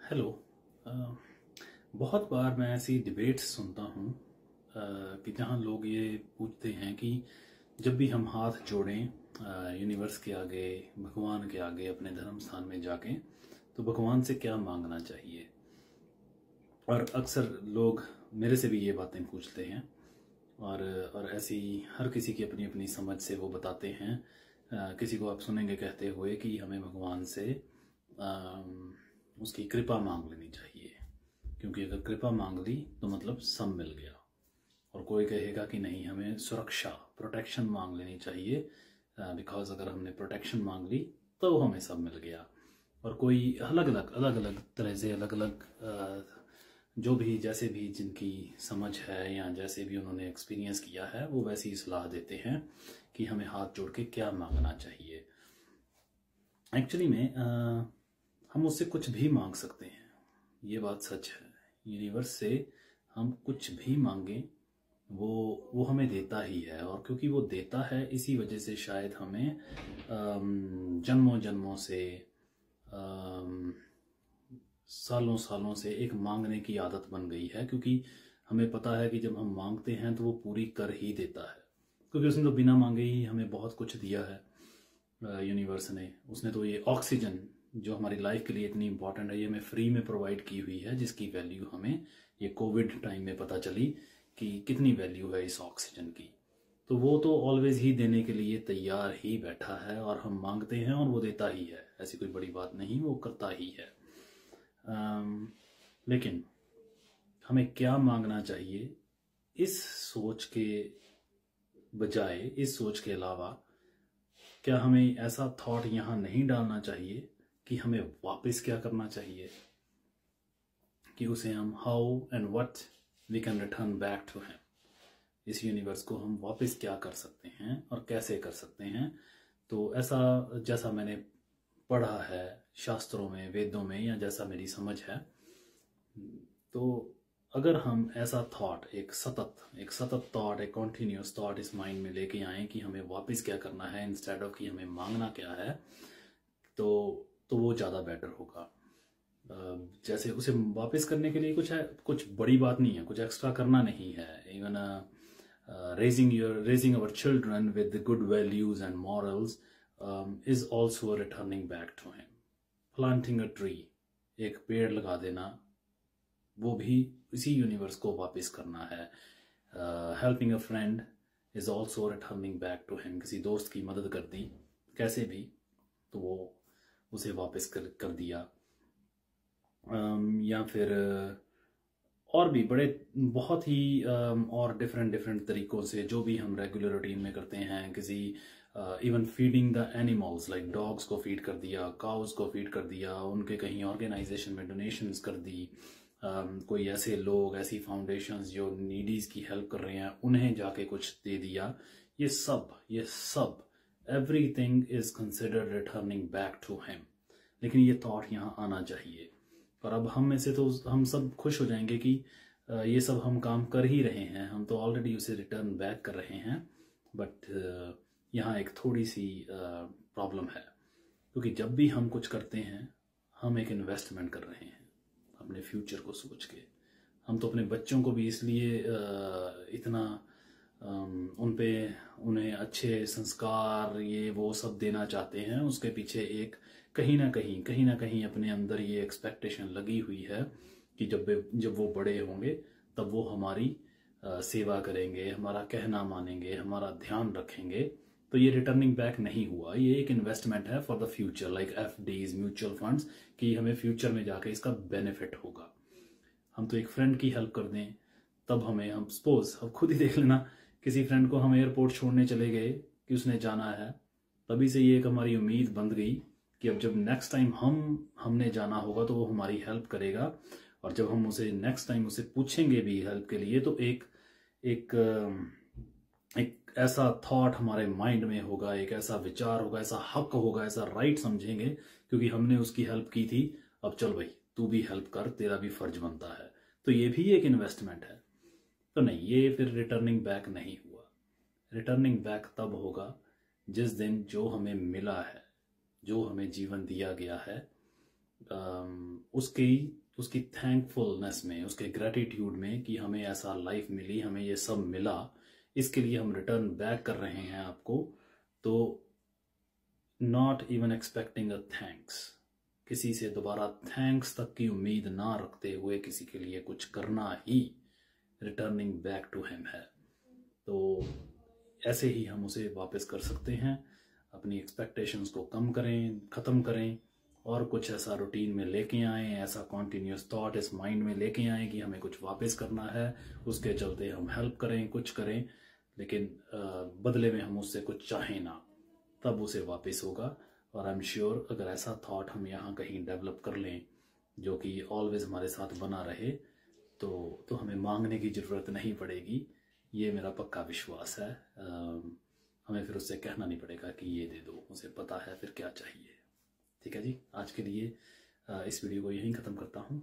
Hello. अ, बहुत बार मैं ऐसी डिबेट्स सुनता हूँ कि जहाँ लोग ये पूछते हैं कि जब भी हम हाथ जोड़ें यूनिवर्स के आगे, भगवान के आगे, अपने धर्म स्थान में जाके, तो भगवान से क्या मांगना चाहिए। और अक्सर लोग मेरे से भी ये बातें पूछते हैं और ऐसी हर किसी की अपनी अपनी समझ से वो बताते हैं। किसी को आप सुनेंगे कहते हुए कि हमें भगवान से उसकी कृपा मांग लेनी चाहिए, क्योंकि अगर कृपा मांग ली तो मतलब सब मिल गया। और कोई कहेगा कि नहीं, हमें सुरक्षा, प्रोटेक्शन मांग लेनी चाहिए, बिकॉज अगर हमने प्रोटेक्शन मांग ली तो हमें सब मिल गया। और कोई अलग अलग तरह से अलग अलग जो भी जैसे भी जिनकी समझ है या जैसे भी उन्होंने एक्सपीरियंस किया है वो वैसी ही सलाह देते हैं कि हमें हाथ जोड़ के क्या मांगना चाहिए। एक्चुअली में हम उससे कुछ भी मांग सकते हैं, ये बात सच है। यूनिवर्स से हम कुछ भी मांगें वो हमें देता ही है। और क्योंकि वो देता है इसी वजह से शायद हमें जन्मों जन्मों से, सालों सालों से एक मांगने की आदत बन गई है, क्योंकि हमें पता है कि जब हम मांगते हैं तो वो पूरी कर ही देता है। क्योंकि उसने तो बिना मांगे ही हमें बहुत कुछ दिया है। यूनिवर्स ने, उसने तो ये ऑक्सीजन जो हमारी लाइफ के लिए इतनी इंपॉर्टेंट है, ये हमें फ्री में प्रोवाइड की हुई है, जिसकी वैल्यू हमें ये कोविड टाइम में पता चली कि कितनी वैल्यू है इस ऑक्सीजन की। तो वो तो ऑलवेज ही देने के लिए तैयार ही बैठा है और हम मांगते हैं और वो देता ही है। ऐसी कोई बड़ी बात नहीं, वो करता ही है। लेकिन हमें क्या मांगना चाहिए, इस सोच के बजाय, इस सोच के अलावा, क्या हमें ऐसा थॉट यहाँ नहीं डालना चाहिए कि हमें वापस क्या करना चाहिए, कि उसे हम how and what we can return back to him. इस यूनिवर्स को हम वापस क्या कर सकते हैं और कैसे कर सकते हैं। तो ऐसा जैसा मैंने पढ़ा है शास्त्रों में, वेदों में, या जैसा मेरी समझ है, तो अगर हम ऐसा थॉट, एक सतत थॉट, एक कॉन्टिन्यूस थॉट इस माइंड में लेके आए कि हमें वापस क्या करना है इंस्टेड ऑफ कि हमें मांगना क्या है, तो वो ज़्यादा बेटर होगा। जैसे उसे वापस करने के लिए कुछ बड़ी बात नहीं है, कुछ एक्स्ट्रा करना नहीं है। Even raising our children with the good values and morals is also a returning back to him. Planting a tree, एक पेड़ लगा देना, वो भी इसी यूनिवर्स को वापस करना है। Helping a friend is also returning back to him. किसी दोस्त की मदद कर दी कैसे भी, तो वो उसे वापस कर दिया। या फिर और भी बड़े बहुत ही और डिफरेंट तरीकों से जो भी हम रेगुलर रूटीन में करते हैं। किसी even feeding the animals, like dogs को फीड कर दिया, काउस को फीड कर दिया, उनके कहीं ऑर्गेनाइजेशन में डोनेशंस कर दी। कोई ऐसे लोग, ऐसी फाउंडेशंस जो नीडीज की हेल्प कर रहे हैं, उन्हें जाके कुछ दे दिया। ये सब everything is considered returning back to him. लेकिन ये थॉट यहाँ आना चाहिए। और अब हम में से तो हम सब खुश हो जाएंगे कि ये सब हम काम कर ही रहे हैं, हम तो ऑलरेडी उसे रिटर्न बैक कर रहे हैं। बट यहाँ एक थोड़ी सी प्रॉब्लम है, क्योंकि जब भी हम कुछ करते हैं हम एक इन्वेस्टमेंट कर रहे हैं अपने फ्यूचर को सोच के। हम तो अपने बच्चों को भी इसलिए इतना उन्हें अच्छे संस्कार ये वो सब देना चाहते हैं। उसके पीछे एक कहीं ना कहीं अपने अंदर ये एक्सपेक्टेशन लगी हुई है कि जब वो बड़े होंगे तब वो हमारी सेवा करेंगे, हमारा कहना मानेंगे, हमारा ध्यान रखेंगे। तो ये रिटर्निंग बैक नहीं हुआ, ये एक इन्वेस्टमेंट है for the future, like FDs, mutual funds, कि हमें फ्यूचर में जाके इसका बेनिफिट होगा। हम तो एक फ्रेंड की हेल्प कर दें तब हम सपोज, अब खुद ही देख लेना, किसी फ्रेंड को हम एयरपोर्ट छोड़ने चले गए कि उसने जाना है, तभी से ये एक हमारी उम्मीद बन गई कि अब जब नेक्स्ट टाइम हमने जाना होगा तो वो हमारी हेल्प करेगा। और जब हम उसे नेक्स्ट टाइम उसे पूछेंगे भी हेल्प के लिए, तो एक ऐसा थॉट हमारे माइंड में होगा, एक ऐसा विचार होगा, ऐसा हक होगा, ऐसा राइट समझेंगे, क्योंकि हमने उसकी हेल्प की थी, अब चल भाई तू भी हेल्प कर, तेरा भी फर्ज बनता है। तो ये भी एक इन्वेस्टमेंट है। तो नहीं, ये फिर रिटर्निंग बैक नहीं हुआ। रिटर्निंग बैक तब होगा जिस दिन जो हमें मिला है, जो हमें जीवन दिया गया है, उसकी थैंकफुलनेस में, उसके ग्रेटिट्यूड में कि हमें ऐसा लाइफ मिली, हमें ये सब मिला, इसके लिए हम रिटर्न बैक कर रहे हैं आपको। तो not even expecting a thanks, किसी से दोबारा थैंक्स तक की उम्मीद ना रखते हुए किसी के लिए कुछ करना ही रिटर्निंग बैक टू हिम है। तो ऐसे ही हम उसे वापस कर सकते हैं। अपनी एक्सपेक्टेशंस को कम करें, ख़त्म करें, और कुछ ऐसा रूटीन में लेके आएँ, ऐसा कॉन्टीन्यूस थॉट इस माइंड में लेके आएँ कि हमें कुछ वापस करना है, उसके चलते हम हेल्प करें, कुछ करें, लेकिन बदले में हम उससे कुछ चाहें ना, तब उसे वापस होगा। और आई एम श्योर अगर ऐसा थॉट हम यहाँ कहीं डेवलप कर लें जो कि ऑलवेज हमारे साथ बना रहे, तो हमें मांगने की ज़रूरत नहीं पड़ेगी। ये मेरा पक्का विश्वास है। हमें फिर उससे कहना नहीं पड़ेगा कि ये दे दो, उसे पता है फिर क्या चाहिए। ठीक है जी, आज के लिए इस वीडियो को यहीं ख़त्म करता हूँ।